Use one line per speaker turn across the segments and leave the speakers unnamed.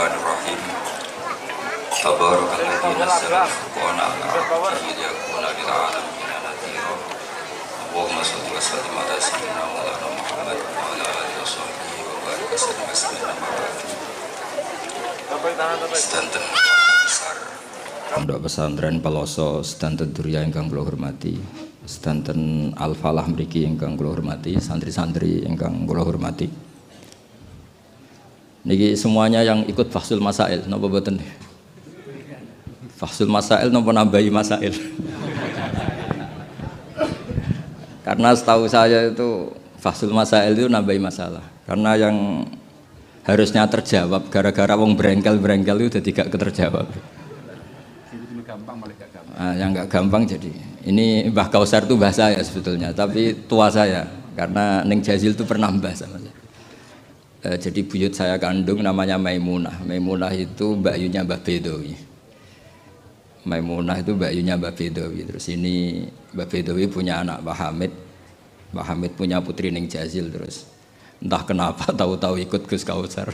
Bismillahirrahmanirrahim. Tabarakalladzi nazzala al-Qur'ana 'ala 'abdihi liyakuna lil 'alamin nadhira. Allahumma shalli wa sallim 'ala sayyidina Maulana Muhammad wa 'ala alihi wa sahbihi wa barik wa sallim tasliman. Sedanten besar Pondok Pesantren Peloso, sedanten Durya ingkang kula hormati, sedanten Al-Falah mriki ingkang kula hormati, santri-santri ingkang kula hormati. Niki semuanya yang ikut Fahsul Masail, napa boten? Fahsul Masail napa nambahi masail? Karena setahu saya itu Fahsul Masail itu nambahi masalah. Karena yang harusnya terjawab gara-gara wong berengkel-berengkel itu jadi gak keterjawab. Nah, yang gak gampang jadi. Ini Mbah Kausar itu mbah saya sebetulnya, tapi tua saya karena Ning Jazil itu pernah mbah sama saya. Jadi buyut saya kandung namanya Maimunah. Maimunah itu mbakyunya Mbah Bedowi. Maimunah itu mbakyunya Mbah Bedowi. Terus ini Mbah Bedowi punya anak Mbah Hamid. Mbah Hamid punya putri Ning Jazil. Terus entah kenapa tahu-tahu ikut Gus Kausar.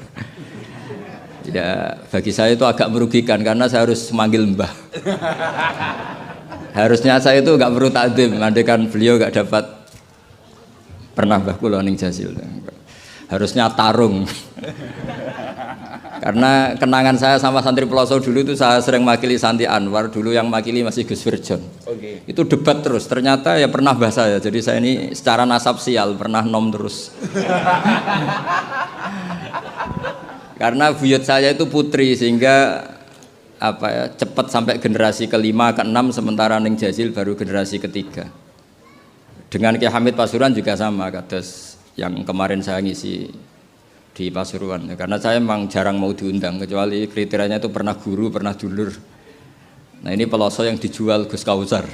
Ya bagi saya itu agak merugikan karena saya harus manggil Mbah. Harusnya saya itu nggak perlu takdim, andaikan beliau nggak dapat pernah Mbah kula Ning Jazil. Harusnya tarung. Karena kenangan saya sama santri Peloso dulu itu saya sering makili Santi Anwar, dulu yang makili masih Gus Firjon. Okay. Itu debat terus, ternyata ya pernah mbah saya. Jadi saya ini secara nasab sial pernah nom terus. Karena buyut saya itu putri sehingga apa ya, cepat sampai generasi kelima, keenam, sementara Ning Jazil baru generasi ketiga. Dengan Ki Hamid Pasuruan juga sama, kados yang kemarin saya ngisi di Pasuruan. Karena saya memang jarang mau diundang, kecuali kriterianya itu pernah guru, pernah dulur. Nah ini Peloso yang dijual Gus Kausar.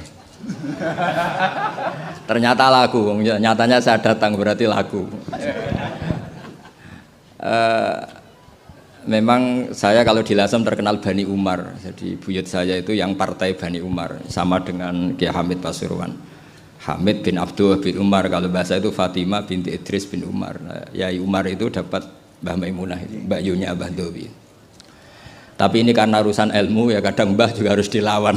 Ternyata laku, nyatanya saya datang berarti laku. Memang saya kalau di Lasem terkenal Bani Umar, jadi buyut saya itu yang partai Bani Umar, sama dengan Ki Hamid Pasuruan. Hamid bin Abdullah bin Umar, kalau bahasa itu Fatimah binti Idris bin Umar. Nah, Yai Umar itu dapat Mbah Maimunah itu, Mbak Yunya Mbah Dowi. Tapi ini karena urusan ilmu ya kadang Mbah juga harus dilawan.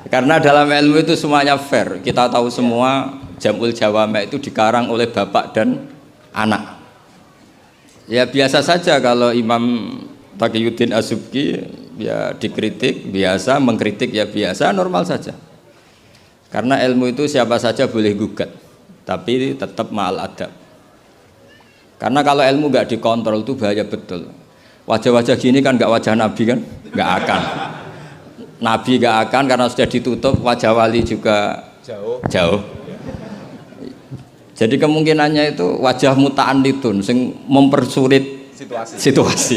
Karena dalam ilmu itu semuanya fair. Kita tahu semua Jamul Jawame itu dikarang oleh bapak dan anak. Ya biasa saja kalau Imam Taqiyuddin Az-Subki ya dikritik biasa, mengkritik ya biasa, normal saja. Karena ilmu itu siapa saja boleh gugat, tapi tetap ma'al adab. Karena kalau ilmu nggak dikontrol itu bahaya betul. Wajah-wajah gini kan nggak wajah Nabi kan, nggak akan. Nabi nggak akan karena sudah ditutup, wajah wali juga jauh. Jadi kemungkinannya itu wajah muta'anidun, sing mempersulit situasi.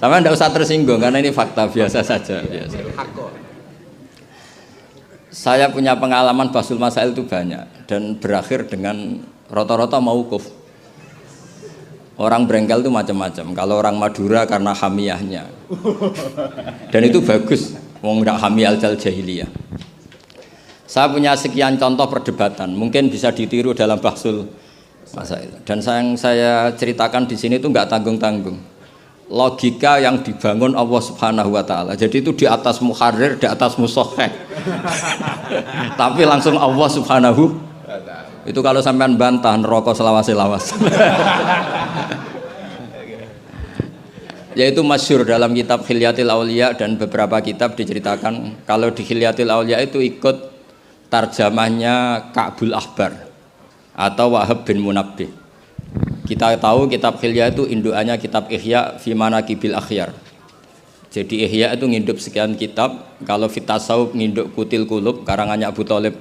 Sama nggak usah tersinggung karena ini fakta biasa saja. Biasa. Saya punya pengalaman Fahsul Masail itu banyak dan berakhir dengan rata-rata mauquf. Orang berengkel itu macam-macam. Kalau orang Madura karena hamiyahnya, dan itu bagus. Wong nggak hamiyah al-jahiliyah. Saya punya sekian contoh perdebatan, mungkin bisa ditiru dalam Fahsul Masail. Dan yang saya ceritakan di sini itu nggak tanggung-tanggung. Logika yang dibangun Allah Subhanahu wa taala. Jadi itu di atas muharrir, di atas musoheh. Tapi langsung Allah Subhanahu. Itu kalau sampean bantah neraka selawas-lawas. Yaitu masyhur dalam kitab Khilyatil Auliya dan beberapa kitab diceritakan kalau di Khilyatil Auliya itu ikut tarjamahnya Ka'bul Ahbar atau Wahab bin Munabbih. Kita tahu kitab Khilya itu indukannya kitab Ihya fi Manaqibil Akhyar. Jadi Ihya itu nginduk sekian kitab. Kalau Fitasawuf nginduk Kutil Qulub karangannya Abu Thalib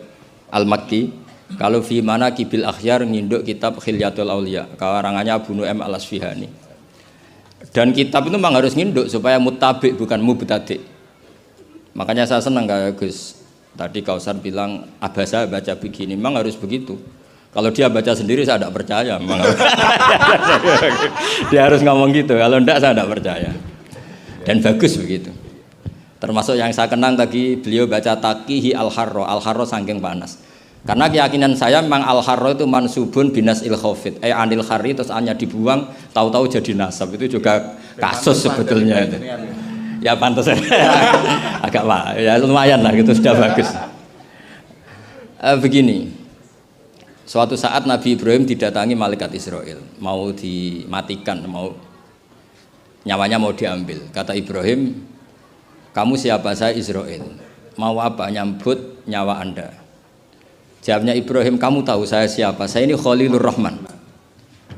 Al-Makki. Kalau fi Manaqibil Akhyar nginduk kitab Khilyatul Auliya karangannya Abu Nu'aim Al-Asfihani. Dan kitab itu memang harus nginduk supaya muttabi bukan mubtadi. Makanya saya senang kayak Gus. Tadi Kausar bilang abasa baca begini, memang harus begitu. Kalau dia baca sendiri saya tidak percaya. Dia harus ngomong gitu. Kalau tidak saya tidak percaya. Dan bagus begitu. Termasuk yang saya kenang tadi beliau baca Taqihi Al-Harro. Al-Harro saking panas. Karena keyakinan saya memang al-harra itu mansubun binas il-khafid. Anil khari terus hanya dibuang, tahu-tahu jadi nasab. Itu juga kasus sebetulnya itu. Ya pantas agak ya lumayan lah gitu sudah bagus. Begini, suatu saat Nabi Ibrahim didatangi malaikat Israel, mau dimatikan, mau nyawanya mau diambil. Kata Ibrahim, kamu siapa? Saya Israel. Mau apa? Nyambut nyawa anda. Jawabnya Ibrahim, kamu tahu saya siapa? Saya ini Khalilur Rahman.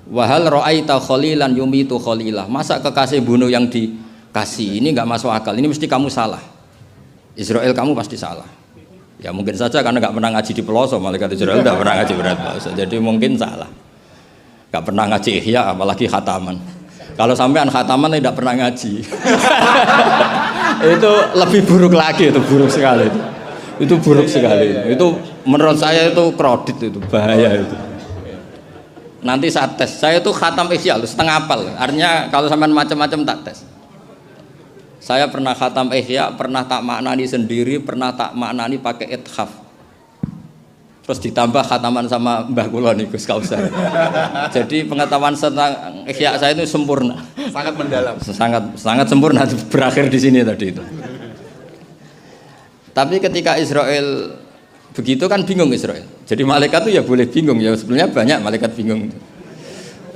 Wahal ra'aita khalilan yumitu khalilah. Masa kekasih bunuh yang dikasih? Ini enggak masuk akal. Ini mesti kamu salah. Israel, kamu pasti salah. Ya mungkin saja karena enggak pernah ngaji di pelosok. Malaikat Israel enggak pernah ngaji berat pelosok. Jadi mungkin salah. Enggak pernah ngaji ihya, apalagi khataman. Kalau sampean khataman tidak pernah ngaji. Itu lebih buruk lagi, itu buruk sekali. Itu buruk sekali. Itu menurut saya itu kredit, itu bahaya itu. Nanti saat tes, saya itu khatam ihya setengah apal. Artinya kalau sampean macam-macam tak tes. Saya pernah khatam ihya, pernah tak maknani sendiri, pernah tak maknani pakai ithaf. Terus ditambah khataman sama Mbah kula niku Gus Kausar. Jadi pengetahuan tentang ihya saya itu sempurna.
Sangat mendalam.
Sangat sempurna, berakhir di sini tadi itu. Tapi ketika Israel begitu kan bingung Israel. Jadi malaikat itu ya boleh bingung ya, sebenarnya banyak malaikat bingung.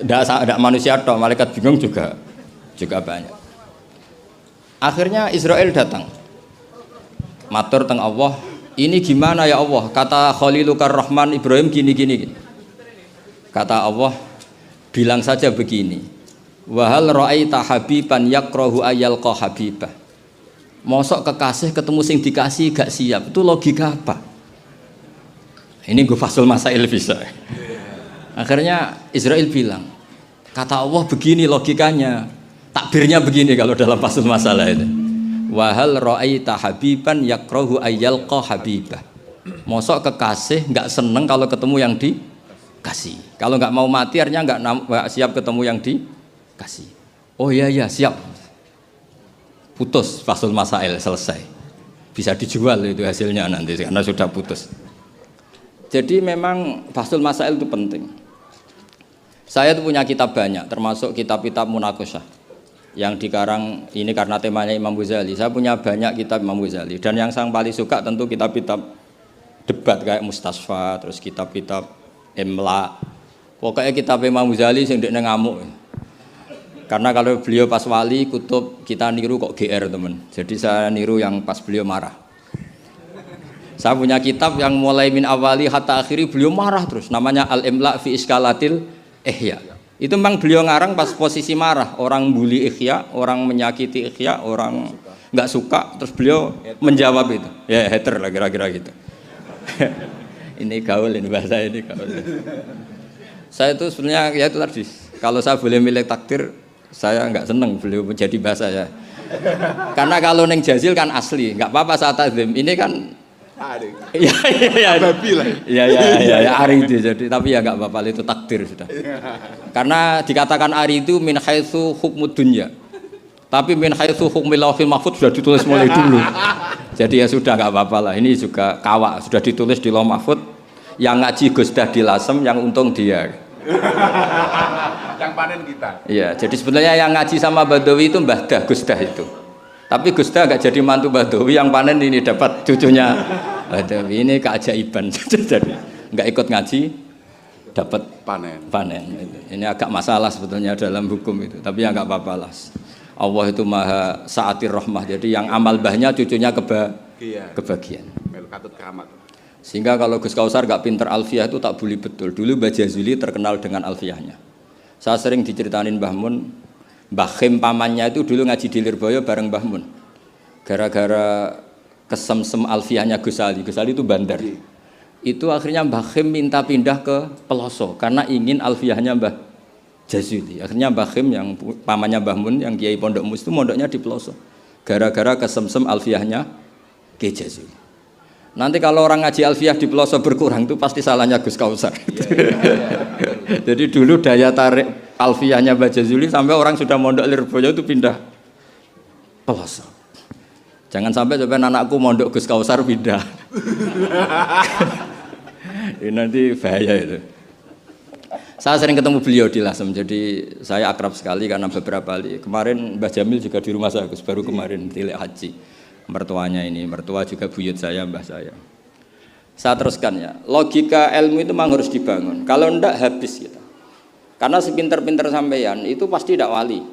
Tidak manusia toh, malaikat bingung juga banyak. Akhirnya Israel datang. Matur teng Allah, ini gimana ya Allah? Kata Khalilukar Rahman Ibrahim gini. Kata Allah, bilang saja begini. Wahal ra'aita habiban yakrahu ayyalqa habibah. Mosok kekasih ketemu sing dikasih gak siap. Itu logika apa? Ini gue fasul masail bisa. Akhirnya Israel bilang, kata Allah begini logikanya. Takbirnya begini kalau dalam fasul masalah itu. Wahal ra'aita habiban yakrahu ayyalqa habibah. Mosok kekasih nggak seneng kalau ketemu yang dikasih. Kalau nggak mau mati artinya nggak siap ketemu yang dikasih. Oh iya siap. Putus fasul masail selesai. Bisa dijual itu hasilnya nanti karena sudah putus. Jadi memang fasul masail itu penting. Saya tuh punya kitab banyak, termasuk kitab-kitab munaqasyah. Yang dikarang ini karena temanya Imam Ghazali. Saya punya banyak kitab Imam Ghazali dan yang saya paling suka tentu kitab-kitab debat kayak Mustasfa, terus kitab-kitab Imla. Pokoknya kitab Imam Ghazali sing ndekne ngamuk. Karena kalau beliau pas wali kutub kita niru kok GR teman. Jadi saya niru yang pas beliau marah. Saya punya kitab yang mulai min awali hatta akhiri beliau marah terus. Namanya Al-Imla fi Iskalatil Ihya. Itu memang beliau ngarang pas posisi marah, orang bully Ihya, orang menyakiti Ihya, orang nggak suka, terus beliau menjawab itu, ya hater lah kira-kira gitu. Ini gaul ini bahasa ini gaul. Saya itu sebenarnya ya itu tadi, kalau saya boleh milih takdir, saya nggak seneng beliau menjadi bahasa ya. Karena kalau neng jazil kan asli, nggak apa-apa saat azim. Ini kan ya ari itu jadi tapi ya nggak apa-apa itu takdir sudah. Karena dikatakan ari itu min haitsu hukmud dunya. Tapi min haitsu hukmil lauhil mahfuz sudah ditulis mulai dulu. Jadi ya sudah nggak apa-apa lah. Ini juga kawak sudah ditulis di lauh mahfuz. Yang ngaji Gus Dah di Lasem yang untung dia.
Yang panen kita.
Iya, jadi sebenarnya yang ngaji sama Badawi itu Mbah Dah, Gus Dah itu. Tapi Gus Dah gak jadi mantu Badawi, yang panen ini dapat cucunya Badawi. Ini keajaiban. Jadi nggak ikut ngaji dapat panen. Ini agak masalah sebetulnya dalam hukum itu. Tapi ya nggak apa-apa lah. Allah itu maha saatir rahmah. Jadi yang amal bahnya cucunya kebagian. Sehingga kalau Gus Kausar gak pinter alfiyah itu tak bully betul. Dulu Mbah Jazuli terkenal dengan alfiyahnya. Saya sering diceritain Mbah Mun. Mbah Khim pamannya itu dulu ngaji di Lirboyo bareng Mbah Mun. Gara-gara kesemsem alfiyahnya Gus Ali. Gus Ali itu bandar. Itu akhirnya Mbah Khim minta pindah ke Peloso karena ingin alfiyahnya Mbah Jazuli. Akhirnya Mbah Khim yang pamannya Mbah Mun yang Kiai Pondok Mus itu mondoknya di Peloso. Gara-gara kesemsem alfiyahnya Kiai Jazuli. Nanti kalau orang ngaji alfiyah di Peloso berkurang itu pasti salahnya Gus Kausar. Jadi dulu daya tarik alfiyahnya Mbah Jazuli sampai orang sudah mondok Lirboyo itu pindah Peloso. Jangan sampai anakku mondok Gus Kausar pindah. Ini nanti bahaya itu. Saya sering ketemu beliau di Lasem, jadi saya akrab sekali karena beberapa kali. Kemarin Mbah Jamil juga di rumah saya, baru kemarin tilek haji. Mertuanya ini, mertua juga buyut saya, mbah saya. Saya teruskan ya, logika ilmu itu memang harus dibangun. Kalau enggak habis kita. Karena sepinter-pinter sampeyan itu pasti tidak wali.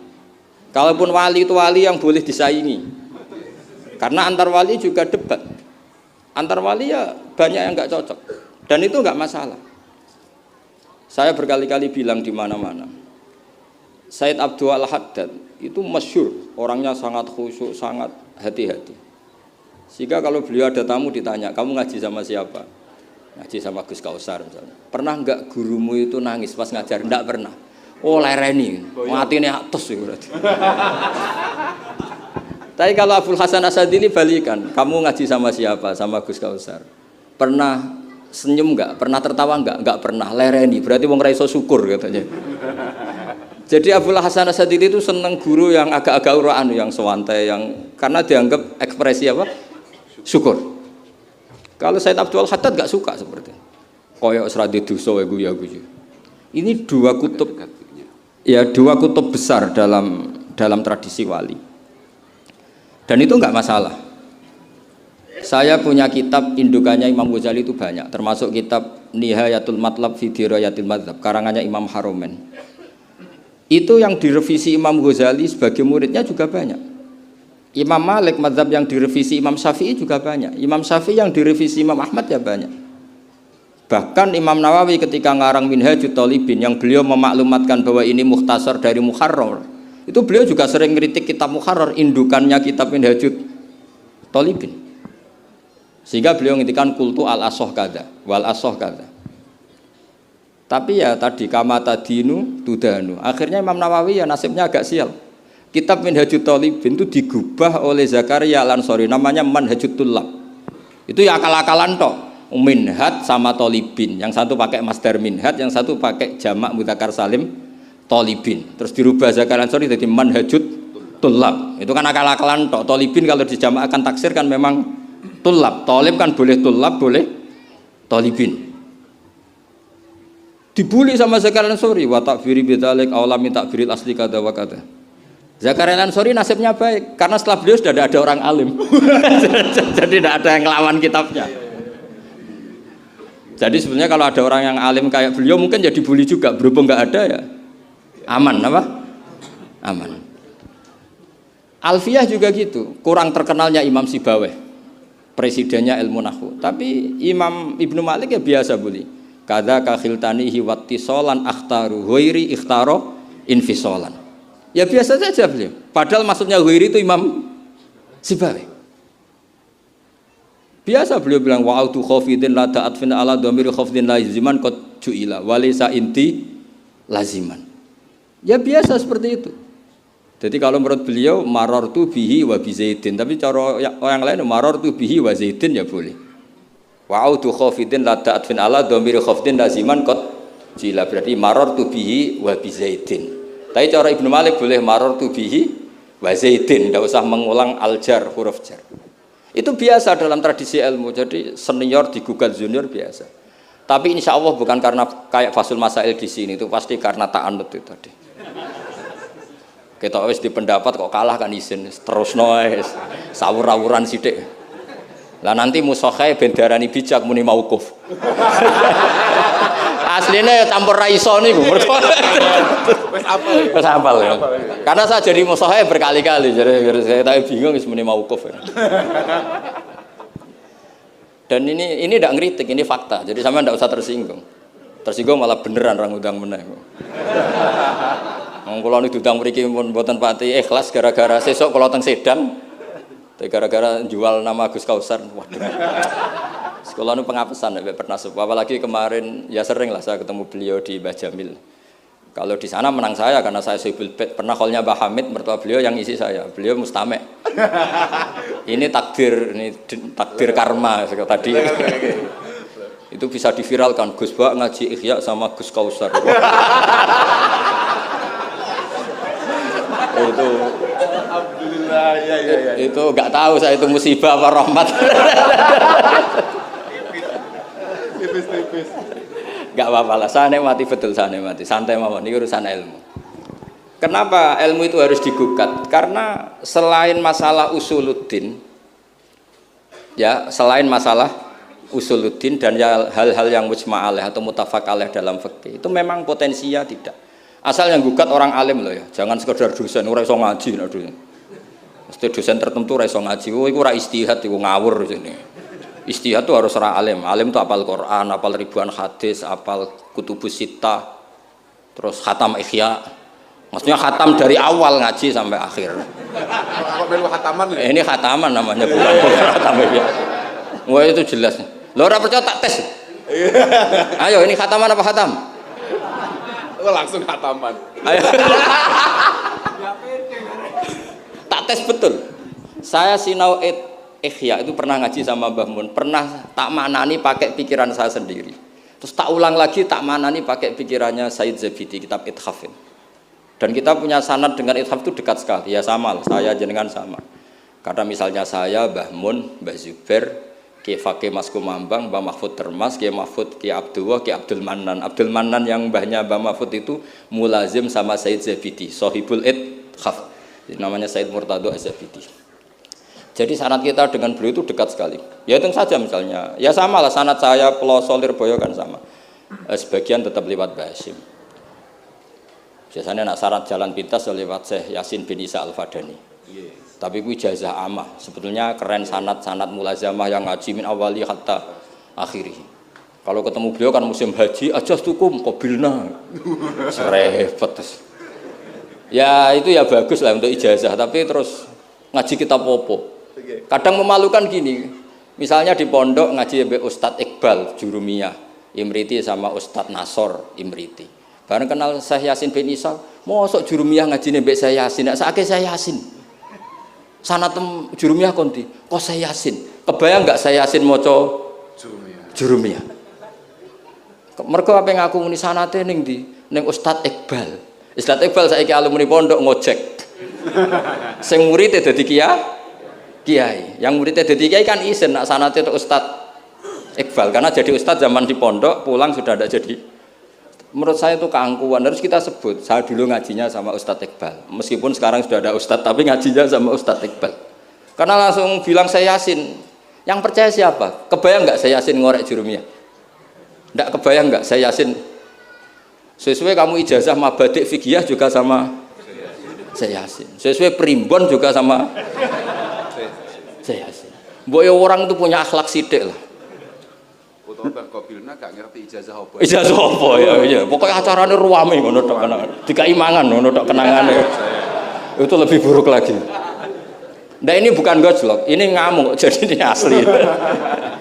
Kalaupun wali itu wali yang boleh disaingi. Karena antar wali juga debat. Antar wali ya banyak yang enggak cocok. Dan itu enggak masalah. Saya berkali-kali bilang di mana-mana. Said Abdul Haddad itu masyhur, orangnya sangat khusyuk, sangat hati-hati. Sehingga kalau beliau ada tamu ditanya, kamu ngaji sama siapa? Ngaji sama Gus Kausar misalnya. Pernah enggak gurumu itu nangis pas ngajar? Enggak pernah. Oh lereni, matine atus itu berarti. Tapi kalau Abdul Hasan Asadili balikan, kamu ngaji sama siapa? Sama Gus Kausar. Pernah senyum enggak? Pernah tertawa enggak? Enggak pernah. Lereni, berarti wong ra iso syukur katanya. Jadi Abdul Hasan Asadili itu seneng guru yang agak-agak uraan, yang sewantai, yang karena dianggap ekspresi apa? Syukur. Kalau Said Abdul Haddad enggak suka seperti itu. Koyok seradi dosa wae guyu-guyu. Ini dua kutub ya, dua kutub besar dalam tradisi wali. Dan itu enggak masalah. Saya punya kitab indukannya Imam Ghazali itu banyak, termasuk kitab Nihayatul Matlab fi Dirayatil Madzhab karangannya Imam Haromen. Itu yang direvisi Imam Ghazali sebagai muridnya juga banyak. Imam Malik madzhab yang direvisi Imam Syafi'i juga banyak. Imam Syafi'i yang direvisi Imam Ahmad ya banyak. Bahkan Imam Nawawi ketika ngarang Minhajut Thalibin yang beliau memaklumatkan bahwa ini mukhtasar dari Muharrar, itu beliau juga sering kritik kitab Muharrar, indukannya kitab Minhajut Thalibin. Sehingga beliau ngintikan kultu al-asoh kada wal asoh kada. Tapi ya tadi kamata dinu tudanu. Akhirnya Imam Nawawi ya nasibnya agak sial. Kitab Minhajut Thalibin itu digubah oleh Zakaria Al-Ansori, namanya Manhajut Tullab. Itu ya akal-akalan toh. Minhaj sama Thalibin, yang satu pakai masdar minhaj, yang satu pakai jamak mudzakkar salim Thalibin. Terus dirubah Zakaria Al-Ansori jadi Manhajut Tullab. Itu kan akal-akalan toh. Thalibin kalau dijamakkan taksir kan memang Tullab. Thalib kan boleh Tullab, boleh Thalibin. Dibuli sama Zakaria Al-Ansori, wa takfiri bidzalik aulami takfiril asli kada wa kada. Zakaria Al-Ansori nasibnya baik karena setelah beliau sudah ada orang alim. Jadi tidak ada yang ngelawan kitabnya. Jadi sebenarnya kalau ada orang yang alim kayak beliau mungkin jadi dibully juga, berhubung nggak ada ya aman apa? Aman. Alfiyah juga gitu, kurang terkenalnya Imam Sibaweh, presidennya ilmu nahwu. Tapi Imam Ibnu Malik ya biasa bully. Kada kakhiltanihi wattisolan akhtaru ghairi ikhtaro infisolan. Ya biasa saja beliau. Padahal maksudnya ghairi itu Imam Sibaweh. Biasa beliau bilang wa'autu khafidin la ta'atfin ala dhamiri khafidin laziman qad ju'ila walisa inti laziman. Ya biasa seperti itu. Jadi kalau menurut beliau marartu bihi wa bi zaidin, tapi cara orang lain marartu bihi wa zaidin ya boleh. Wa'autu khafidin la ta'atfin ala dhamiri khafidin laziman qad ju'ila, berarti marartu bihi wa bi zaidin. Tapi cara Ibnu Malik boleh marartu bihi wa zaidin, tidak usah mengulang al-jar, huruf jar. Itu biasa dalam tradisi ilmu. Jadi senior digugat junior biasa. Tapi insya Allah bukan karena kayak Fasul Masail di sini, itu pasti karena ta'anut itu tadi. Kita wis di pendapat kok kalah kan izin terus noes sawur-awuran sithik. Lah nanti musokhai bendarani bijak muni mauquf. Aslinya campur raiso niku. Wis hafal ya. Karena saya jadi musokhai berkali-kali, jadi saya tak bingung wis muni mauquf. Dan ini tidak ngeritik, ini fakta. Jadi sama tidak usah tersinggung. Tersinggung malah beneran orang udang meneh. Kula niku diundang mriki pun mboten pati ikhlas gara-gara sesuk kula teng Sedang. Gara-gara jual nama Gus Kausar. Waduh. Sekolah nu pengapesan nek pernah apalagi kemarin ya sering lah saya ketemu beliau di Mbah Jamil. Kalau di sana menang saya karena saya Sohibul Bait. Pernah callnya Mbah Hamid, mertua beliau yang isi saya. Beliau mustame'. Ini takdir karma tadi. Itu bisa diviralkan. Gus Bak ngaji Ihya sama Gus Kausar. Itu alhamdulillah ya. Itu nggak tahu saya itu musibah apa rahmat. Tipis-tipis. Enggak apa-apa lah, saya nikmati betul, saya nikmati. Santai mawon, ini urusan ilmu. Kenapa ilmu itu harus digugat? Karena selain masalah usuluddin, ya selain masalah usuluddin dan hal-hal yang mujma' alaih atau mutafaq alaih dalam fikih itu memang potensinya tidak. Asal yang gugat orang alim loh ya, jangan sekedar dosen, ora iso ngaji nek dosen. Mesti dosen tertentu ora iso ngaji, oh iku ora istihad, iku ngawur sini. Istihad itu harus orang alim. Alim itu apal Quran, apal ribuan hadis, apal kutubus sittah, terus khatam Ihya. Maksudnya khatam dari awal ngaji sampai akhir.
Kok melu khataman ya?
Ini khataman namanya, bukan khatam Ihya. Wah itu jelas. Lo ora percaya tak tes. Ayo ini khataman apa khatam?
Langsung khataman.
Ayo. Tak tes betul. Saya sinau Ihya itu pernah ngaji sama Mbah Mun, pernah tak maknani pakai pikiran saya sendiri. Terus tak ulang lagi tak maknani pakai pikirannya Said Zabidi, kitab Ithaf. Dan kita punya sanad dengan Ithaf itu dekat sekali. Ya sama lah, saya jenengan sama. Karena misalnya saya, Mbah Mun, Mbah Zubair, Ki Fakih Mas Kumambang, Mbah Mahfud Termas, Ki Mahfud, Ki Abdullah, Ki Abdul Mannan. Abdul Mannan yang mbahnya Mbah Mahfud itu mulazim sama Said Zabidi, Sohibul Ithaf. Namanya Said Murtado Az-Zabidi. Jadi sanad kita dengan beliau itu dekat sekali. Ya itu saja misalnya. Ya sama lah sanad saya Peloso Lirboyo kan sama. Sebagian tetap lewat Mbah Hasyim. Biasanya nak sanad jalan pintas lewat Syekh Yasin bin Isa Al-Fadani. Tapi itu ijazah amah. Sebetulnya keren sanad mulazamah yang ngaji min awali hatta akhiri. Kalau ketemu beliau kan musim haji, ajastukum qabilna. Serepet. Ya itu ya bagus lah untuk ijazah, tapi terus ngaji kitab popo. Kadang memalukan gini, misalnya di pondok ngaji mbek Ustadz Iqbal Jurumiyah Imriti sama Ustadz Nasor Imriti. Bareng kenal Syekh Yasin bin Isa, mosok Jurumiyah ngaji mbek Syekh Yasin, nek sakake Syekh Yasin. Sanatem Jurumiyah konti, kok Syekh Yasin. Kebayang enggak Syekh Yasin maca Jurumiyah? Mergo ape ngaku muni sanate ning ndi? Ning Ustadz Iqbal. Ustadz Iqbal saiki alumni pondok ngojek. Sing murid dadi kiai, yang muridnya jadi kiai kan izin nak sanate itu Ustadz Iqbal, karena jadi Ustadz zaman di pondok pulang sudah ada jadi. Menurut saya itu keangkuhan, harus kita sebut. Saya dulu ngajinya sama Ustadz Iqbal, meskipun sekarang sudah ada Ustadz, tapi ngajinya sama Ustadz Iqbal. Karena langsung bilang saya Yasin. Yang percaya siapa? Kebayang nggak saya Yasin ngorek Jurumiyah? Nggak kebayang nggak saya Yasin? Sesuai kamu ijazah mabadik fikih juga sama saya Yasin. Sesuai primbon juga sama saya Yasin. Boyo orang itu punya akhlak sidik lah.
Utawa Mbah Qabilna gak ngerti ijazah apa.
Ijazah apa ya, iya. Pokoknya acaranya ruame ngono tok kenangan. Dikai mangan ngono tok kenangane. Itu lebih buruk lagi. Nah ini bukan gojlok, ini ngamuk, jadi ini asli.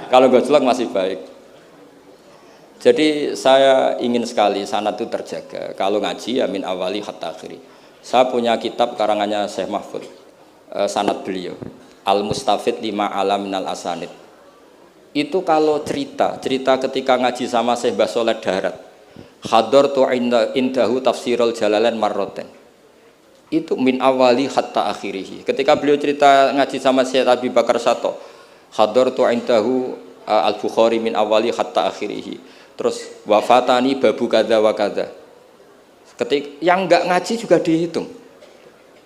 Kalau gojlok masih baik. Jadi saya ingin sekali sanad itu terjaga. Kalau ngaji ya min awali hatta akhiri. Saya punya kitab karangannya Syekh Mahfud, sanad beliau. Al-Mustafid lima alam minal asanid. Itu kalau cerita ketika ngaji sama Syekh Mbah Soleh Darat, hadartu indahu tafsirul jalalain marroten. Itu min awali hatta akhirih. Ketika beliau cerita ngaji sama Syekh Abi Bakar Sato, hadartu indahu al-Bukhari min awali hatta akhirih. Terus wafatani babu kada wa kada. Ketika yang enggak ngaji juga dihitung.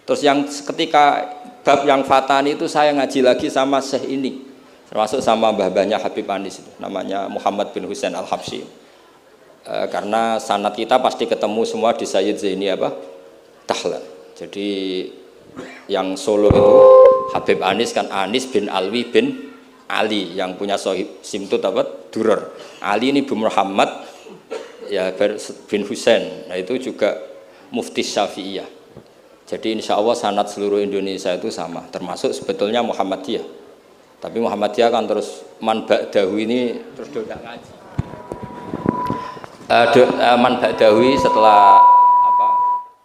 Terus yang ketika bab yang fatani itu saya ngaji lagi sama Syekh ini, termasuk sama mbah-mbahnya Habib Anis itu, namanya Muhammad bin Husain Al-Habsyi. Karena sanad kita pasti ketemu semua di Sayyid Zaini Dahlan. Jadi yang Solo itu Habib Anis kan Anis bin Alwi bin Ali yang punya sohib simtut Duror. Ali ini bin Muhammad ya bin Husain. Nah itu juga mufti Syafi'iyah. Jadi insya Allah sanad seluruh Indonesia itu sama, termasuk sebetulnya Muhammadiyah. Tapi Muhammadiyah kan terus man ba'dahu ini terus dodak ngaji. Man ba'dahu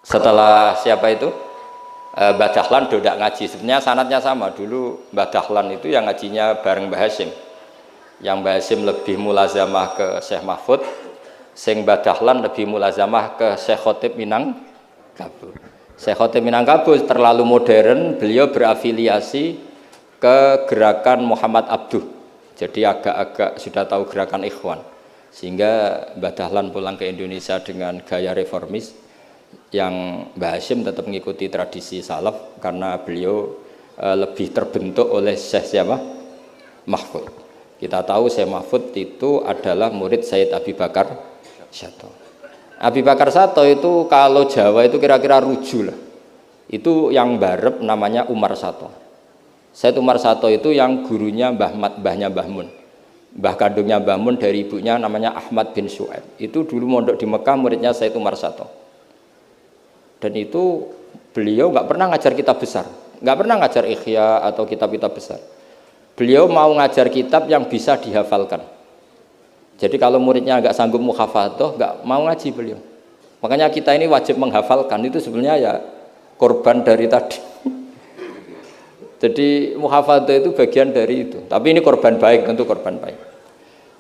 setelah siapa itu? Mbah Dahlan dodak ngaji. Sebenarnya sanadnya sama. Dulu Mbah Dahlan itu yang ngajinya bareng Mbah Hasyim. Yang Mbah Hasyim lebih mulazamah ke Syekh Mahfud, sing Mbah Dahlan lebih mulazamah ke Syekh Khotib Minangkabau. Syekh Khotib Minangkabau terlalu modern, beliau berafiliasi ke gerakan Muhammad Abduh. Jadi agak-agak sudah tahu gerakan Ikhwan. Sehingga Mbah Dahlan pulang ke Indonesia dengan gaya reformis, yang Mbah Hashim tetap mengikuti tradisi salaf karena beliau lebih terbentuk oleh Syekh siapa? Mahfud. Kita tahu Syekh Mahfud itu adalah murid Sayyid Abi Bakar Sato. Abi Bakar Sato itu kalau Jawa itu kira-kira ruju lah. Itu yang barep namanya Umar Sato. Sayyid Umar Sato itu yang gurunya mbahnya Mbah Mun. Mbah kandungnya Mbah Mun dari ibunya namanya Ahmad bin Syuaib. Itu dulu mondok di Mekah, muridnya Sayyid Umar Sato. Dan itu beliau nggak pernah ngajar kitab besar, nggak pernah ngajar Ikhya atau kitab-kitab besar. Beliau mau ngajar kitab yang bisa dihafalkan. Jadi kalau muridnya nggak sanggup muhafadzah, nggak mau ngaji beliau. Makanya kita ini wajib menghafalkan, itu sebenarnya ya korban dari tadi. Jadi muhafadzah itu bagian dari itu. Tapi ini korban baik, tentu korban baik.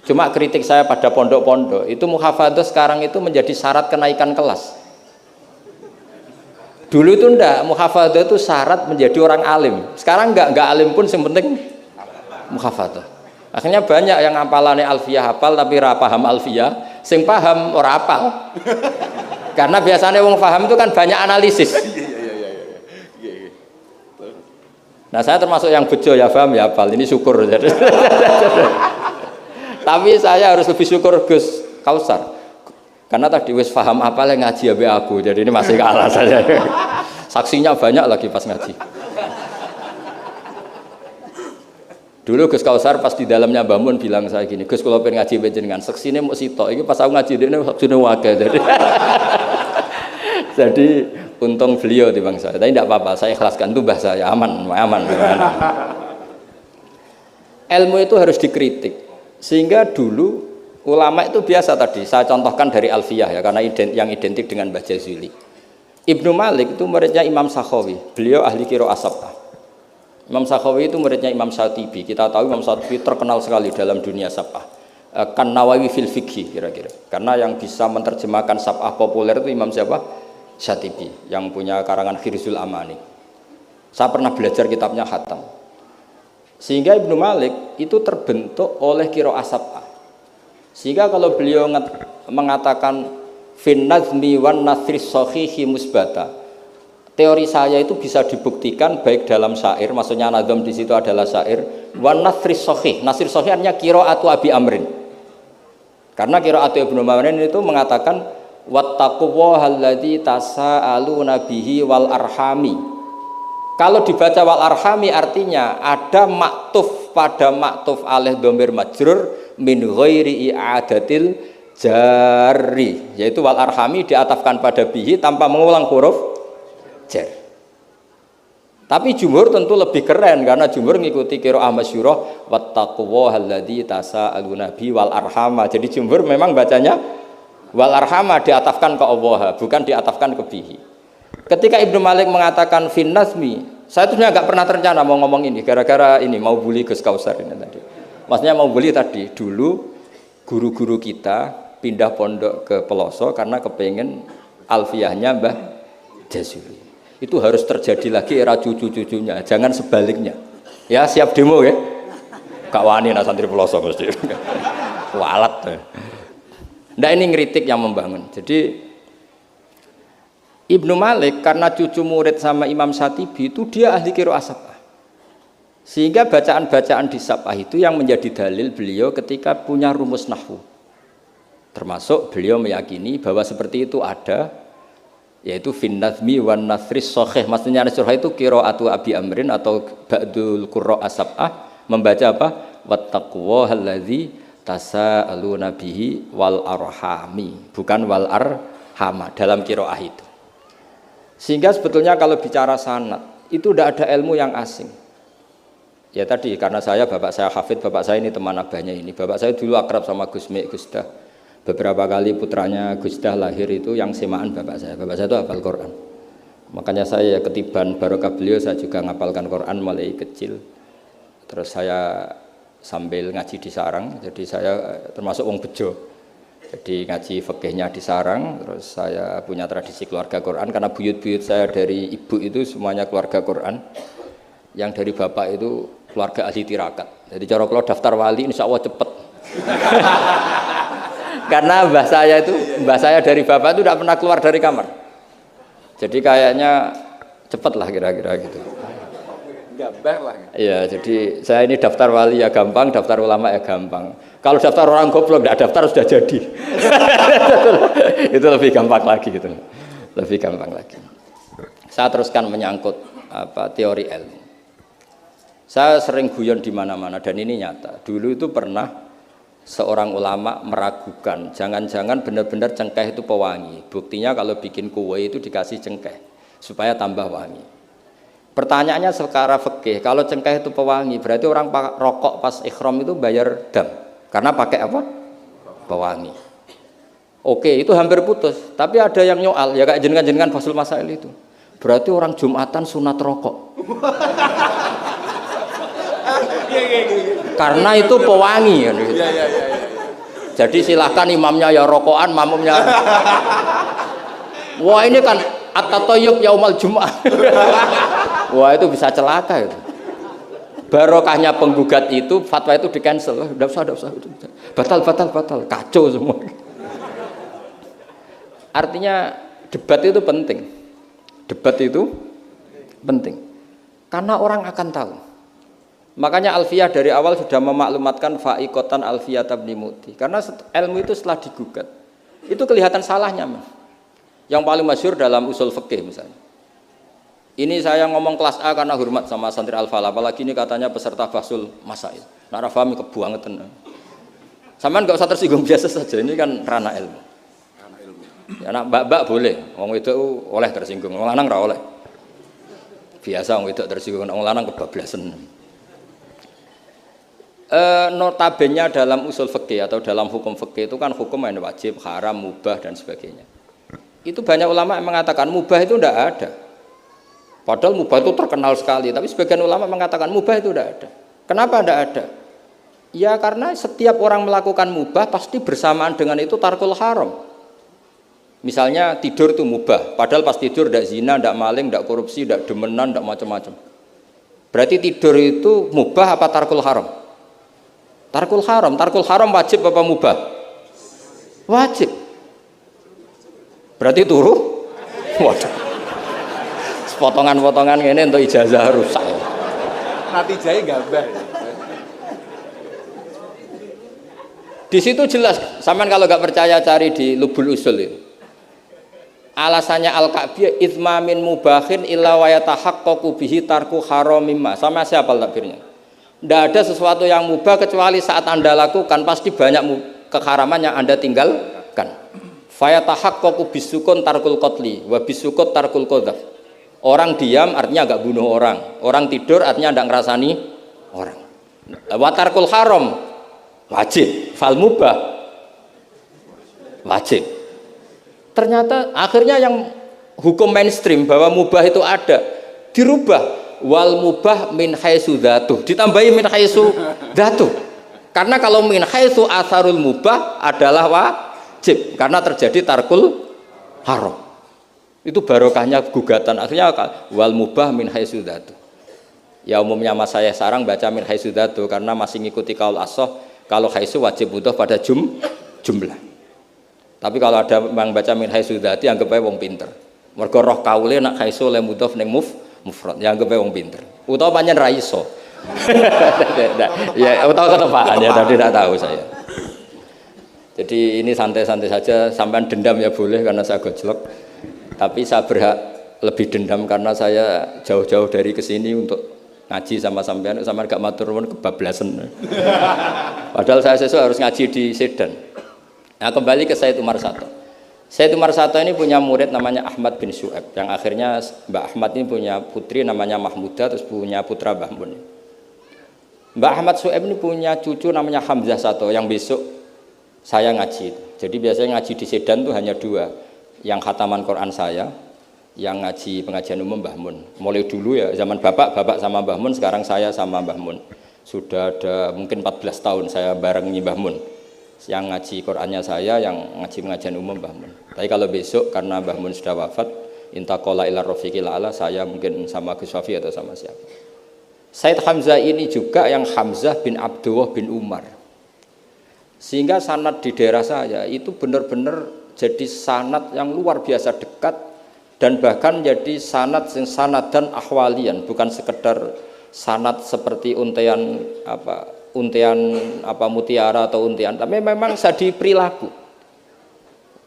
Cuma kritik saya pada pondok-pondok, itu muhafadzah sekarang itu menjadi syarat kenaikan kelas. Dulu itu enggak, muhafadzah itu syarat menjadi orang alim. Sekarang enggak alim pun yang penting muhafadzah. Akhirnya banyak yang hafalannya alfiyah hafal tapi ora paham alfiyah, sing paham ora hafal. Karena biasanya wong paham itu kan banyak analisis. Nah, saya termasuk yang bejo ya paham ya hafal. Ini syukur. Tapi saya harus lebih syukur Gus Kausar. Karena tadi wis paham apa yang ngaji abe aku, jadi ini masih kalah saya. Saksinya banyak lagi pas ngaji. Dulu Gus Kausar pas di dalamnya Mbah Mun bilang saya gini, Gus kalau pengen ngaji panjenengan, saksine mau sitok, ini pas aku ngaji dene saksine wae. Jadi untung beliau di bangsa. Tapi tidak apa-apa, saya ikhlaskan itu bahasa saya aman. Ilmu itu harus dikritik. Sehingga dulu ulama itu biasa tadi, saya contohkan dari Alfiyah ya, karena yang identik dengan Mbah Jazuli. Ibnu Malik itu muridnya Imam Sakhawi, beliau ahli qiraah sab'ah. Imam Sakhawi itu muridnya Imam Syatibi. Kita tahu Imam Syatibi terkenal sekali dalam dunia sab'ah. Kan Nawawi fil fikhi kira-kira. Karena yang bisa menerjemahkan sab'ah populer itu Imam siapa? Syatibi, yang punya karangan Khirzul Amani. Saya pernah belajar kitabnya Hatam. Sehingga Ibnu Malik itu terbentuk oleh qiraah sab'ah. Sehingga kalau beliau mengatakan fin nazmi wan nasri sahihi musbata, teori saya itu bisa dibuktikan baik dalam syair, maksudnya nazam di situ adalah syair, wan nasri sahih. Nasir sahih artinya qiraatu Abi Amrin. Karena qiraatu Ibnu Amrin itu mengatakan wattaqullahalladzi tasaaluna bihi wal arhami. Kalau dibaca wal arhami artinya ada maktuf pada maktuf alih dhamir majrur min ghairi i'adatil jari, yaitu wal arhami diatafkan pada bihi tanpa mengulang huruf jar. Tapi jumhur tentu lebih keren karena jumhur ngikuti qiraah masyhurah wattaqullahalladzi tasaaluna bihi wal arhama. Jadi jumhur memang bacanya wal arhama diatafkan ke Allah, bukan diatafkan ke bihi. Ketika Ibnu Malik mengatakan fin nazmi, saya tuh nggak pernah terencana mau ngomong ini gara-gara ini mau bully Gus Kausar ini tadi. Maksudnya mau bully tadi, dulu guru-guru kita pindah pondok ke Peloso karena kepengen alfiyahnya Mbah Jazuli. Itu harus terjadi lagi era cucu-cucunya, jangan sebaliknya. Ya siap demo ya. Kak wani nak santri Peloso mesti. Walat. Nah ini ngeritik yang membangun. Jadi Ibnu Malik karena cucu murid sama Imam Syatibi itu dia ahli qiraah sab'ah. Sehingga bacaan-bacaan di sab'ah itu yang menjadi dalil beliau ketika punya rumus nahwu. Termasuk beliau meyakini bahwa seperti itu ada, yaitu fin nazmi wan nasris sahih. Maksudnya nasrul itu qiraatu Abi Amrin atau ba'dul qurra as-sab'ah membaca apa? Wattaqullahalladzi tasaaluna bihi wal arhami, bukan wal arhama dalam qiraah itu. Sehingga sebetulnya kalau bicara sanad itu tidak ada ilmu yang asing. Ya tadi karena bapak saya hafid, bapak saya ini teman abahnya ini. Bapak saya dulu akrab sama Gus Mek, Gus Dah. Beberapa kali putranya Gus Dah lahir itu yang semaan bapak saya. Bapak saya itu hafal Quran. Makanya saya ketiban barokah beliau, saya juga ngapalkan Quran mulai kecil. Terus saya sambil ngaji di sarang, jadi saya termasuk wong bejo. Jadi ngaji fikihnya di sarang, terus saya punya tradisi keluarga Quran karena buyut-buyut saya dari ibu itu semuanya keluarga Quran. Yang dari bapak itu keluarga ahli tirakat. Jadi cara kalau daftar wali insya Allah cepet. Karena mbah saya dari bapak itu tidak pernah keluar dari kamar. Jadi kayaknya cepet lah kira-kira gitu.
Gambar lah.
Iya, jadi saya ini daftar wali ya gampang, daftar ulama ya gampang. Kalau daftar orang goblok tidak daftar sudah jadi. Itu lebih gampang lagi gitu. Lebih gampang lagi. Saya teruskan menyangkut teori ilmu. Saya sering guyon di mana-mana dan ini nyata. Dulu itu pernah seorang ulama meragukan, jangan-jangan benar-benar cengkeh itu pewangi. Buktinya kalau bikin kue itu dikasih cengkeh supaya tambah wangi. Pertanyaannya secara fikih, kalau cengkeh itu pewangi, berarti orang rokok pas ikhram itu bayar dam karena pakai apa? Pewangi. Oke, itu hampir putus. Tapi ada yang nyoal, ya kayak jenengan Fasul Masail itu. Berarti orang Jumatan sunat rokok. Karena itu pewangi kan gitu. Jadi silahkan imamnya ya rokokan, makmumnya. Wah ini kan at-tatayyub yaumal Jum'ah. Wah itu bisa celaka itu. Barokahnya penggugat itu, fatwa itu di-cancel. Enggak usah. Batal. Kacau semua. Artinya debat itu penting. Debat itu penting. Karena orang akan tahu. Makanya Alfiyah dari awal sudah memaklumatkan fa'iqatan Alfiyah tabni mu'ti. Karena ilmu itu setelah digugat, itu kelihatan salahnya. Yang paling masyhur dalam usul fikih misalnya. Ini saya ngomong kelas A karena hormat sama santri Al-Falah, apalagi ini katanya peserta Fasul Masail. Nak rafahmi kebuangetan. Sampean enggak usah tersinggung, biasa saja, ini kan ranah ilmu. Ya nak mbak-mbak boleh, wong itu oleh tersinggung, wong lanang ora oleh. Biasa wong itu tersinggung, wong lanang kebablasan. Notabene dalam usul fikih atau dalam hukum fikih itu kan hukum yang wajib, haram, mubah dan sebagainya. Itu banyak ulama yang mengatakan mubah itu tidak ada. Padahal mubah itu terkenal sekali, tapi sebagian ulama mengatakan mubah itu tidak ada. Kenapa tidak ada? Ya karena setiap orang melakukan mubah pasti bersamaan dengan itu tarkul haram. Misalnya tidur itu mubah, padahal pas tidur tidak zina, tidak maling, tidak korupsi, tidak demenan, tidak macam-macam. Berarti tidur itu mubah apa tarkul haram? Tarkul haram wajib apa mubah? Wajib. Berarti turu? Waduh. Potongan-potongan ini untuk ijazah rusak.
Natijahnya gambar.
Di situ jelas, sampean kalau nggak percaya cari di Lubul Usul itu. Alasannya Al-Ka'biyah itsma min mubahin illa wa yatahaqqaqu bihi tarku haramimma. Sama siapa takbirnya? Tidak ada sesuatu yang mubah kecuali saat Anda lakukan pasti banyak keharaman yang Anda tinggalkan. Fayatahaqqaqu bisukun tarkul qatli wa bisukut tarkul qadzaf. Orang diam artinya agak bunuh orang. Orang tidur artinya tidak ngerasani orang. Wa tarkul haram wajib, fal mubah wajib. Ternyata akhirnya yang hukum mainstream bahwa mubah itu ada dirubah, wal mubah min haitsu dzatuh, ditambahi min haitsu dzatuh. Karena kalau min haitsu atharul mubah adalah wajib karena terjadi tarkul haram. Itu barokahnya gugatan. Akhirnya wal mubah min haitsu dzatuh. Ya umumnya mas saya sarang baca min haitsu dzatuh karena masih ngikuti kaul ashah, kalau haitsu wajib butuh pada jumlah. Tapi kalau ada yang baca min haitsu dzati anggap ae wong pinter. Mergo roh kaule nak haitsu le mudhof ning mufrad, ya anggap ae wong pinter. Utawa pancen ra iso. Ya utawa ketepaan ya tadi tidak tahu saya. Jadi ini santai-santai saja, sampean dendam ya boleh karena saya gojlok. Tapi saya berhak lebih dendam karena saya jauh-jauh dari kesini untuk ngaji sama sampean gak matur nuwun kebablasan. Padahal saya sesuai harus ngaji di Sedan. Nah kembali ke Said Umar Sato. Said Umar Sato ini punya murid namanya Ahmad bin Syu'aib, yang akhirnya Mbak Ahmad ini punya putri namanya Mahmudah, terus punya putra Mbah Mun. Mbak Ahmad Syu'aib ini punya cucu namanya Hamzah Sato yang besok saya ngaji. Jadi biasanya ngaji di Sedan tuh hanya dua, yang khataman Quran saya, yang ngaji pengajian umum Mbah Mun. Mulai dulu ya zaman bapak sama Mbah Mun, sekarang saya sama Mbah Mun. Sudah ada mungkin 14 tahun saya bareng Mbah Mun. Yang ngaji Qurannya saya, yang ngaji pengajian umum Mbah Mun. Tapi kalau besok karena Mbah Mun sudah wafat, intaqala ila rafiqil a'la, saya mungkin sama Gus Wafi atau sama siapa. Said Hamzah ini juga yang Hamzah bin Abdullah bin Umar. Sehingga sanad di daerah saya itu benar-benar jadi sanad yang luar biasa dekat dan bahkan jadi sanad dan ahwalian, bukan sekedar sanad seperti untian mutiara atau untian, tapi memang jadi perilaku.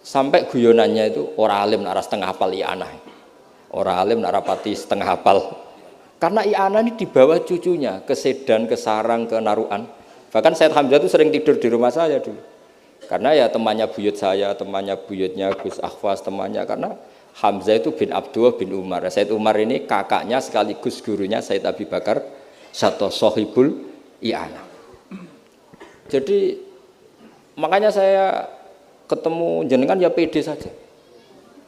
Sampai guyonannya itu orang alim nara setengah hafal i'anah. Orang alim nara pati setengah hafal. Karena i'anah ini dibawa cucunya ke Sedan, ke Sarang, ke Naruan. Bahkan Said Hamzah itu sering tidur di rumah saya dulu. Karena ya temannya buyut saya, temannya buyutnya Gus Akhwas, temannya karena Hamzah itu bin Abdullah bin Umar. Said Umar ini kakaknya sekaligus gurunya Said Abi Bakar Satu Sohibul I'anah. Jadi makanya saya ketemu jenengan ya pede saja.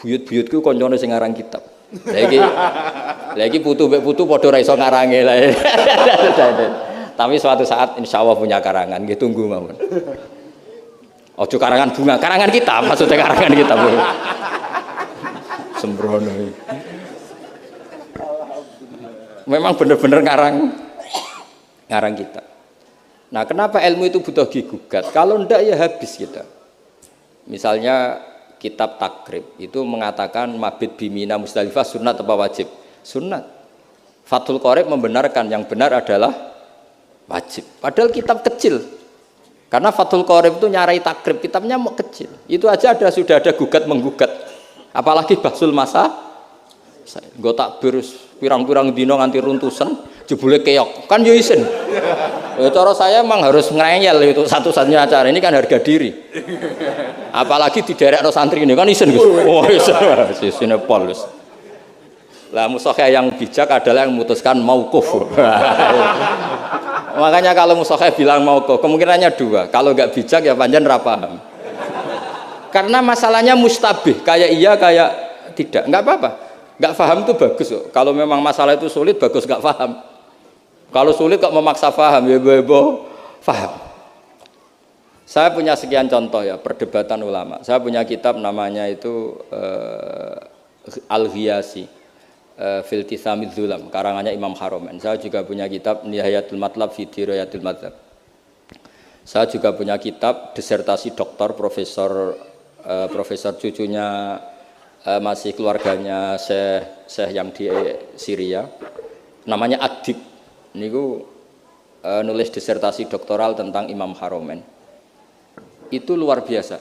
Buyut-buyutku koncone sing ngarang kitab. Lagi putu padha ra iso ngarange lah. Tapi suatu saat insya Allah punya karangan, gitu tunggu mawon. Ojo karangan bunga, karangan kita, maksudnya karangan kita. Sembrono. Memang benar-benar ngarang kita. Nah, kenapa ilmu itu butuh digugat? Kalau ndak ya habis kita. Misalnya kitab Takrib itu mengatakan mabit bimina Musdalifah sunnat apa wajib? Sunnat. Fathul Qorib membenarkan yang benar adalah wajib. Padahal kitab kecil. Karena Fathul Qorib itu nyarai takrib, kitabnya mau kecil. Itu aja sudah ada gugat menggugat. Apalagi Bahsul Masa. Nggo takbir pirang-pirang dino nganti runtusan, jebule keok. Kan yo isin. Ya cara saya memang harus ngreyel itu satu-satunya acara. Ini kan harga diri. Apalagi di daerah santri ini kan isin, Gus. Oh, isin pol. Lah musokhah yang bijak adalah yang memutuskan mauquf. Makanya kalau musokhah bilang mauquf, kemungkinannya dua. Kalau nggak bijak ya panjang ra paham. Karena masalahnya mustabih, kayak iya kayak tidak. Nggak apa-apa. Nggak paham itu bagus kok. Kalau memang masalah itu sulit bagus nggak paham. Kalau sulit kok memaksa paham ya paham. Saya punya sekian contoh ya perdebatan ulama. Saya punya kitab namanya itu Al-Ghiyasi. Filtisamid Zulam, karangannya Imam Haromen. Saya juga punya kitab Nihayatul Matlab fi Dirayatil Madzhab. Saya juga punya kitab disertasi doktor profesor cucunya masih keluarganya Syekh yang di Syria. Namanya Adib. Niku nulis disertasi doktoral tentang Imam Haromen. Itu luar biasa.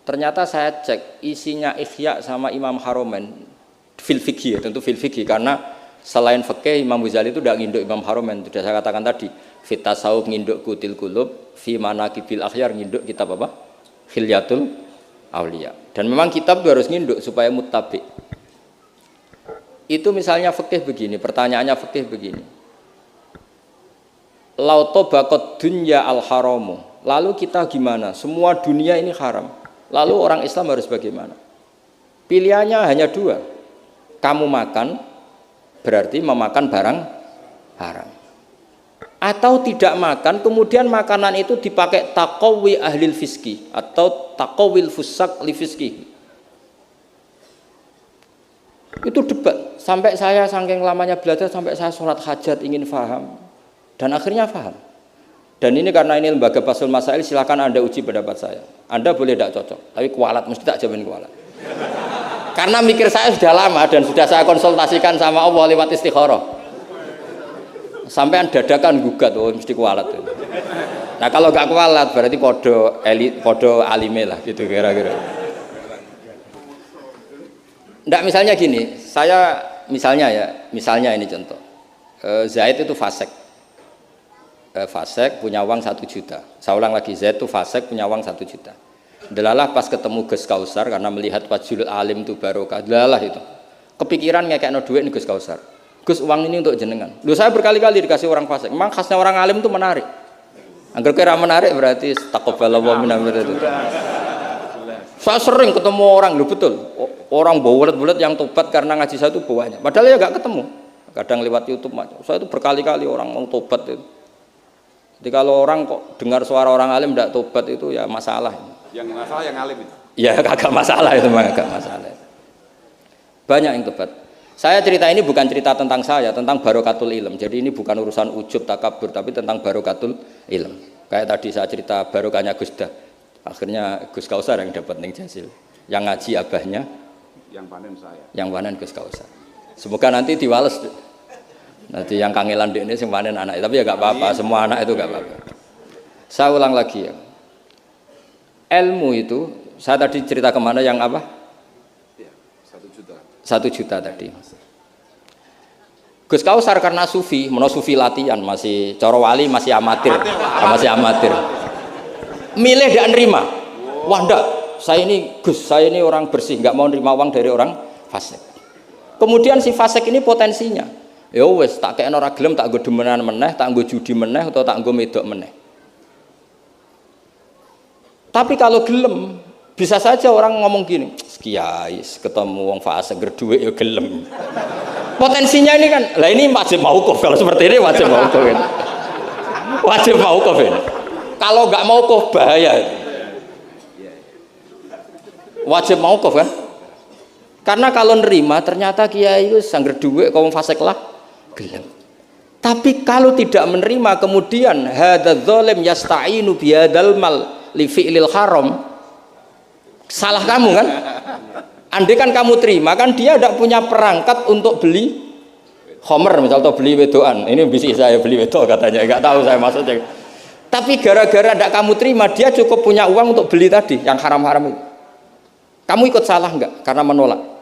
Ternyata saya cek isinya Ihya sama Imam Haromen fil fikih, tentu fil fikih karena selain fikih Imam Ghazali itu tidak nginduk Imam Haromen. Sudah saya katakan tadi, fit tasawuf nginduk kutil kulub, fi manaqibil akhyar nginduk kitab apa? Khilyatul Auliya. Dan memang kitab itu harus nginduk supaya muttabi. Itu misalnya fikih begini, pertanyaannya fikih begini. Lauto bakot dunya al haramu. Lalu kita gimana? Semua dunia ini haram. Lalu orang Islam harus bagaimana? Pilihannya hanya dua. Kamu makan berarti memakan barang haram. Atau tidak makan, kemudian makanan itu dipakai taqawi ahlil fiski atau taqawil fusak li fiski. Itu debat. Sampai saya saking lamanya belajar, sampai saya sholat hajat ingin paham. Dan akhirnya paham. Dan ini karena ini lembaga Basul Masail, silakan Anda uji pendapat saya. Anda boleh tidak cocok, tapi kualat, mesti tak jamin kualat. Karena mikir saya sudah lama dan sudah saya konsultasikan sama Allah lewat istikharah. Sampai dadakan gugat, oh mesti kualat. Nah kalau nggak kualat berarti podo alime lah gitu kira-kira. Nggak misalnya gini, saya misalnya ini contoh. Zaid itu fasek. Fasek punya uang 1 juta. Saya ulang lagi, Zaid itu fasek punya uang 1 juta. Delalah pas ketemu Gus Kausar karena melihat wajhul alim itu barokah. Delalah itu. Kepikiran ngekekno duit nih Gus Kausar. Gus uang ini untuk jenengan. Loh saya berkali-kali dikasih orang fasik. Memang khasnya orang alim itu menarik. Angger kira menarik berarti taqabbalallahu minna itu. Saya sering ketemu orang, loh betul. Orang bulet-bulet yang tobat karena ngaji saya itu banyak. Padahal ya enggak ketemu. Kadang lewat YouTube aja. Saya itu berkali-kali orang mau tobat itu. Jadi kalau orang kok dengar suara orang alim tidak tobat itu ya masalah. Yang masalah yang alim itu. Ya kagak masalah itu, kagak masalah. Banyak yang tobat. Saya cerita ini bukan cerita tentang saya, tentang barokatul ilm. Jadi ini bukan urusan ujub takabur, tapi tentang barokatul ilm. Kayak tadi saya cerita barokahnya Gus Dah. Akhirnya Gus Kausar yang dapat ning Jasil. Yang ngaji abahnya,
yang panen saya.
yang panen Gus Kausar. Semoga nanti diwales. Nanti yang kangelan di ini sing panen anak, tapi ya gak apa-apa, semua anak itu gak apa-apa. Saya ulang lagi ya. Ilmu itu, saya tadi cerita kemana yang apa?
Ya, 1 juta.
1 juta tadi. Gus Kausar karena sufi, sufi latihan, masih coro wali, masih amatir. Masih amatir. Milih dan nerima. Wah enggak, saya ini Gus, saya ini orang bersih, nggak mau nerima uang dari orang fasik. Kemudian si fasik ini potensinya, ya wes tak kayak orang gelem, tak gue demenan meneh, tak gue judi meneh, atau tak gue medok meneh. Tapi kalau gelem, bisa saja orang ngomong gini, kiai ketemu wong fasik gerduwe ya gelem. Potensinya ini kan, lah ini wajib mauquf, kalau seperti ini wajib mauquf ini. Wajib mauquf ini. Kalau nggak mauquf bahaya. Wajib mauquf kan? Karena kalau nerima ternyata kiai itu sangger duwe kaum fasik lah gelem. Tapi kalau tidak menerima kemudian hadzal zalim yasta'inu bihadzal mal li fi'lil haram, salah kamu kan? Andai kan kamu terima kan dia tidak punya perangkat untuk beli khomer misal atau beli wedoan. Ini bisa saya beli wedok katanya, nggak tahu saya maksudnya. Tapi gara-gara tidak kamu terima, dia cukup punya uang untuk beli tadi yang haram-haram itu. Kamu ikut salah enggak karena menolak?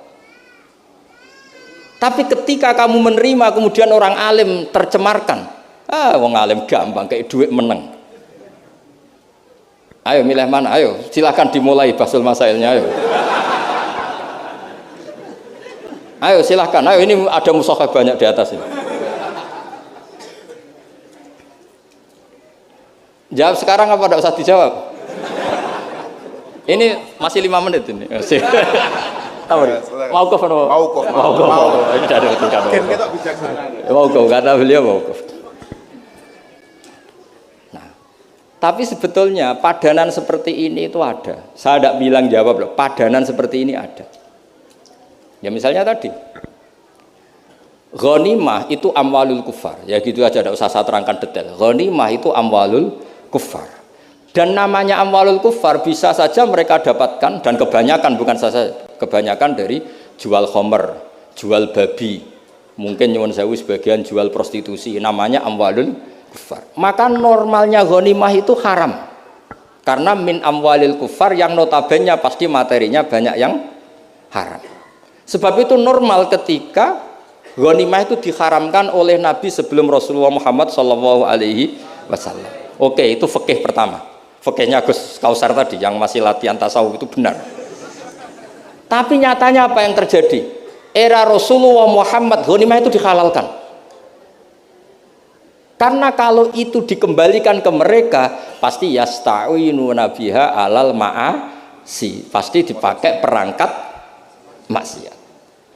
Tapi ketika kamu menerima kemudian orang alim tercemarkan, wong alim gampang kayak duit menang. Ayo milih mana? Ayo silakan dimulai basul masailnya. Ayo. Ayo silahkan, ayo ini ada mushaf banyak di atas ini. Jawab sekarang apa tidak usah dijawab? Ini masih 5 menit ini. Mauquf apa?
Mauquf.
Ini dari ketika
Kita bijaksana.
mauquf, kata beliau mauquf. Nah, tapi sebetulnya padanan seperti ini itu ada. Saya tidak bilang jawab loh, padanan seperti ini ada. Ya misalnya tadi ghanimah itu amwalul kufar, ya gitu aja, tidak usah saya terangkan detail. Ghanimah itu amwalul kufar, dan namanya amwalul kufar bisa saja mereka dapatkan, dan kebanyakan, bukan saja kebanyakan, dari jual khomer, jual babi, mungkin nyuwun sewu sebagian jual prostitusi, namanya amwalul kufar. Maka normalnya ghanimah itu haram karena min amwalil kufar yang notabene pasti materinya banyak yang haram. Sebab itu normal ketika ghanimah itu diharamkan oleh Nabi sebelum Rasulullah Muhammad SAW. Oke, itu fikih pertama. Fikihnya Gus Kausar tadi yang masih latihan tasawuf itu benar. Tapi nyatanya apa yang terjadi? Era Rasulullah Muhammad ghanimah itu dihalalkan. Karena kalau itu dikembalikan ke mereka, pasti yasta'inu nabiha alal ma'asi. Pasti dipakai perangkat maksiat.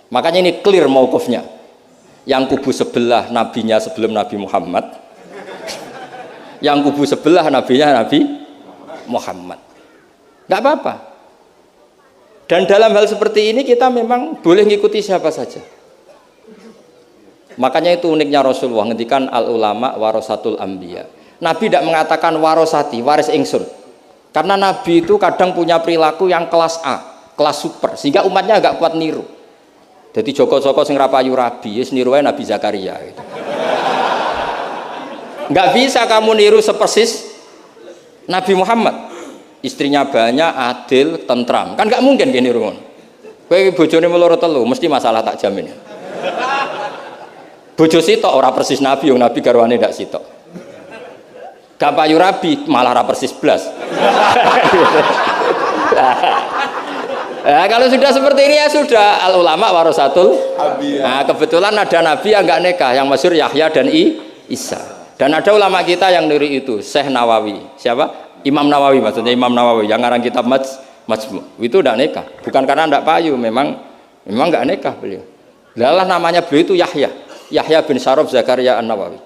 Makanya ini clear mauqufnya. Yang kubu sebelah nabinya sebelum Nabi Muhammad, yang kubu sebelah nabinya Nabi Muhammad. Tidak apa-apa. Dan dalam hal seperti ini kita memang boleh ngikuti siapa saja. Makanya itu uniknya Rasulullah ngendikan al ulama warasatul anbiya. Nabi tidak mengatakan warosati, waris ingsun. Karena Nabi itu kadang punya perilaku yang kelas A, kelas super, sehingga umatnya agak kuat niru. Jadi Joko-Joko sing rapayu rabi, yes niru Nabi Zakaria gitu. Nggak bisa kamu niru sepersis Nabi Muhammad. Istrinya banyak, adil, tentram. Kan nggak mungkin gini niru. Kowe bojone meloro telu, mesti masalah tak jamin. Bojo sitok ora persis Nabi, yang Nabi garwane ndak sitok. Gak payu rabi, malah ora persis blas. Nah, kalau sudah seperti ini ya sudah, al ulama warasatul anbiya. Nah, kebetulan ada nabi yang enggak nikah, yang masyhur Yahya dan Isa. Dan ada ulama kita yang niru itu, Syekh Nawawi. Siapa? Imam Nawawi, maksudnya Imam Nawawi yang ngarang kitab Majmu'. Itu enggak nikah, bukan karena enggak payu, memang enggak nikah beliau. Lalah namanya beliau itu Yahya bin Syaraf Zakaria An-Nawawi.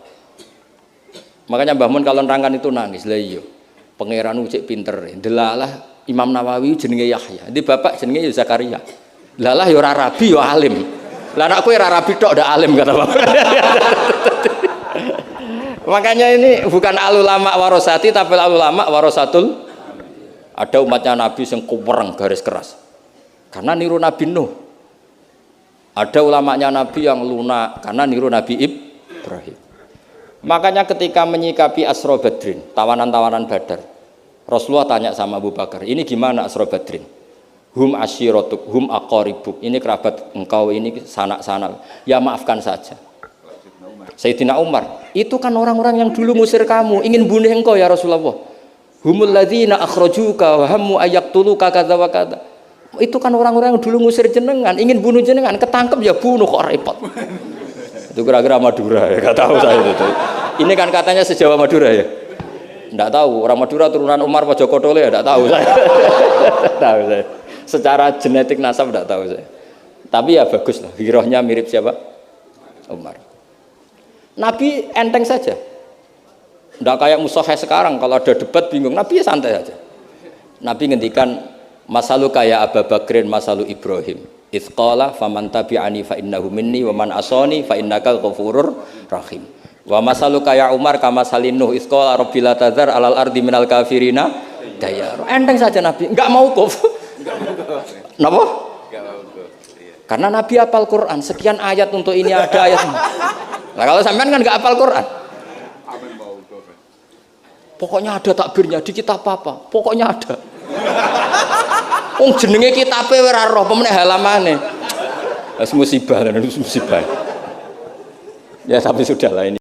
Makanya Mbah Mun kalau nerangkan itu nangis. Lah iya, pangeran cek pinter. Delalah Imam Nawawi jenenge Yahya, di bapak jenenge Zakaria. Lalah ya ora rabi ya alim. Lah anakku ora rabi tok ndak alim kata bapak. Makanya ini bukan al-ulama warosati tapi al-ulama warosatul. Ada umatnya Nabi yang kupereng garis keras karena niru Nabi Nuh. Ada ulamanya Nabi yang lunak karena niru Nabi Ibrahim. Makanya ketika menyikapi Asra Badrin, tawanan-tawanan Badar, Rasulullah tanya sama Abu Bakar, ini gimana Asra Badrin? Hum asyiratuk, hum aqaribuk, ini kerabat engkau, ini sanak-sanak. Ya maafkan saja. Sayyidina Umar, itu kan orang-orang yang dulu ngusir kamu, ingin bunuh engkau ya Rasulullah. Humul ladzina akhrajuka wa hammu ayaqtuluka kadza wa kadza. Itu kan orang-orang yang dulu ngusir jenengan, ingin bunuh jenengan, ketangkep ya bunuh kok repot. Itu kira-kira Madura ya, enggak tahu saya itu. Ini kan katanya sejawa Madura ya. Enggak tahu, orang Madura turunan Umar Mojokerto ya enggak tahu saya. Tahu saya. Secara genetik nasab enggak tahu saya. Tapi ya bagus lah, hirohnya mirip siapa? Umar. Nabi enteng saja, tidak kayak musuhnya sekarang kalau ada debat bingung. Nabi ya santai saja. Nabi ngendikan masalu kaya Abu Bakrin masalu Ibrahim. Itsqala faman tabi'ani fa innahu minni wa man asani fa innaka ghafurur rahim. Wa masalu kaya Umar kama salinuh itsqala rabbil tadzar alal ardi minal kafirina dayar. Enteng saja Nabi, enggak mau kuf. Napa? Karena Nabi hafal Quran, sekian ayat untuk ini ada ayat. Nah kalau sampean kan nggak hafal Quran. Pokoknya ada takbirnya di kitab apa? Pokoknya ada. Jenenge kitabe ora roh pemene halamane. Wis musibah. Ya tapi sudahlah ini.